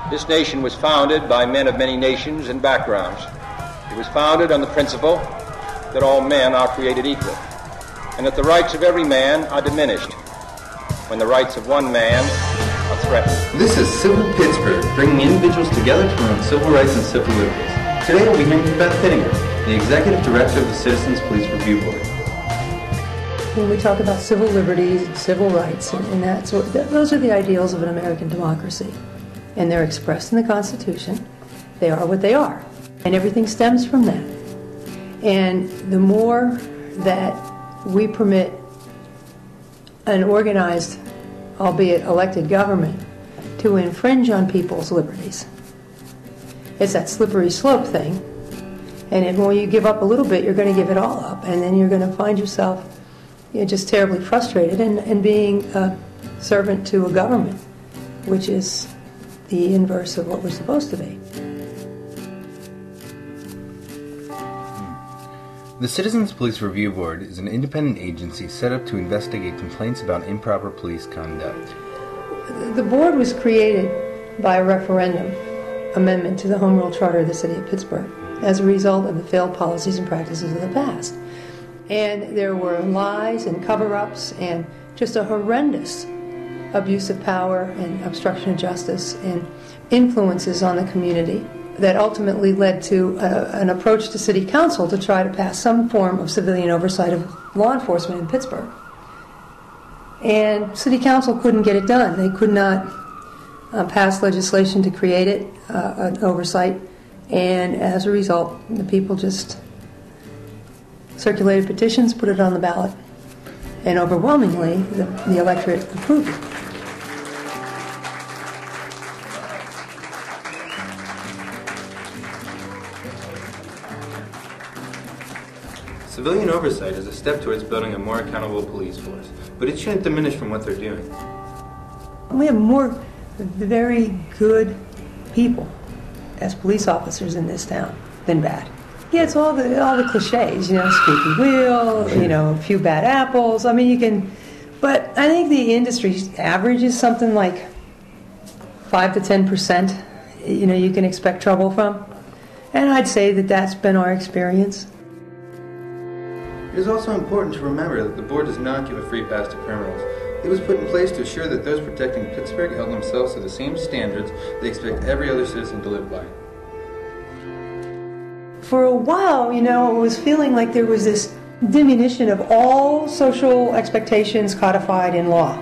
This nation was founded by men of many nations and backgrounds. It was founded on the principle that all men are created equal, and that the rights of every man are diminished when the rights of one man are threatened. This is Civil Pittsburgh, bringing individuals together to promote civil rights and civil liberties. Today we'll be hearing from Beth Pittinger, the Executive Director of the Citizens Police Review Board. When we talk about civil liberties and civil rights, and those are the ideals of an American democracy. And they're expressed in the Constitution. They are what they are. And everything stems from that. And the more that we permit an organized, albeit elected government, to infringe on people's liberties, it's that slippery slope thing. And when you give up a little bit, you're going to give it all up. And then you're going to find yourself just terribly frustrated and being a servant to a government, which is the inverse of what we're supposed to be. The Citizens Police Review Board is an independent agency set up to investigate complaints about improper police conduct. The board was created by a referendum amendment to the Home Rule Charter of the City of Pittsburgh as a result of the failed policies and practices of the past. And there were lies and cover-ups and just a horrendous abuse of power and obstruction of justice and influences on the community that ultimately led to an approach to City Council to try to pass some form of civilian oversight of law enforcement in Pittsburgh. And City Council couldn't get it done. They could not pass legislation to create it, an oversight, and as a result, the people just circulated petitions, put it on the ballot, and overwhelmingly, the electorate approved it. Civilian oversight is a step towards building a more accountable police force, but it shouldn't diminish from what they're doing. We have more very good people as police officers in this town than bad. Yeah, it's all the cliches, squeaky wheel, a few bad apples. I mean, you can, but I think the industry average is something like 5 to 10%. You can expect trouble from, and I'd say that that's been our experience. It is also important to remember that the board does not give a free pass to criminals. It was put in place to assure that those protecting Pittsburgh held themselves to the same standards they expect every other citizen to live by. For a while, it was feeling like there was this diminution of all social expectations codified in law.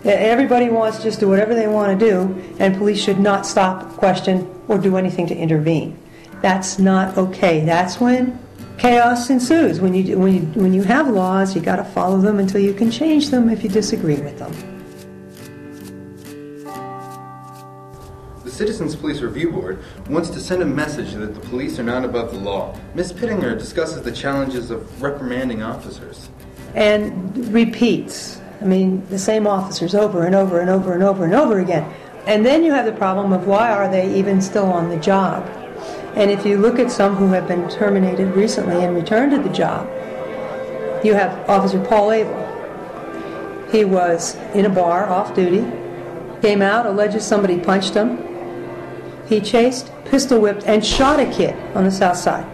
Everybody wants to just do whatever they want to do, and police should not stop, question, or do anything to intervene. That's not okay. That's when chaos ensues. When you have laws, you got to follow them until you can change them if you disagree with them. The Citizens Police Review Board wants to send a message that the police are not above the law. Ms. Pittinger discusses the challenges of reprimanding officers. And repeats. The same officers over and over and over and over and over again. And then you have the problem of why are they even still on the job? And if you look at some who have been terminated recently and returned to the job, you have Officer Paul Abel. He was in a bar, off duty, came out, alleges somebody punched him. He chased, pistol whipped, and shot a kid on the south side.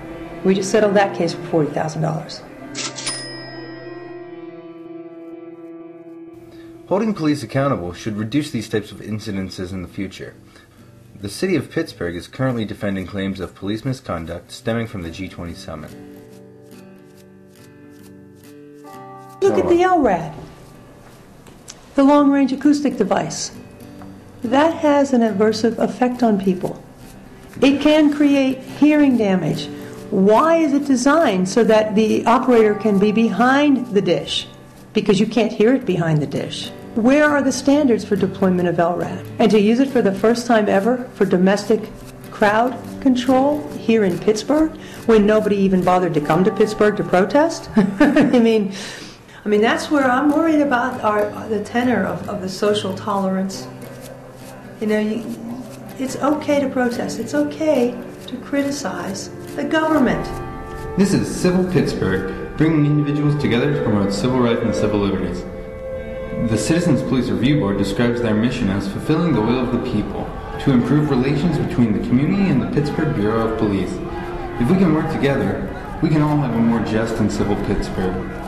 We just settled that case for $40,000. Holding police accountable should reduce these types of incidences in the future. The City of Pittsburgh is currently defending claims of police misconduct stemming from the G20 summit. Look at the LRAD, the long-range acoustic device. That has an aversive effect on people. It can create hearing damage. Why is it designed? So that the operator can be behind the dish, because you can't hear it behind the dish. Where are the standards for deployment of LRAD? And to use it for the first time ever for domestic crowd control here in Pittsburgh, when nobody even bothered to come to Pittsburgh to protest? I mean, that's where I'm worried about the tenor of the social tolerance. It's okay to protest. It's okay to criticize the government. This is Civil Pittsburgh, bringing individuals together to promote civil rights and civil liberties. The Citizens Police Review Board describes their mission as fulfilling the will of the people, to improve relations between the community and the Pittsburgh Bureau of Police. If we can work together, we can all have a more just and civil Pittsburgh.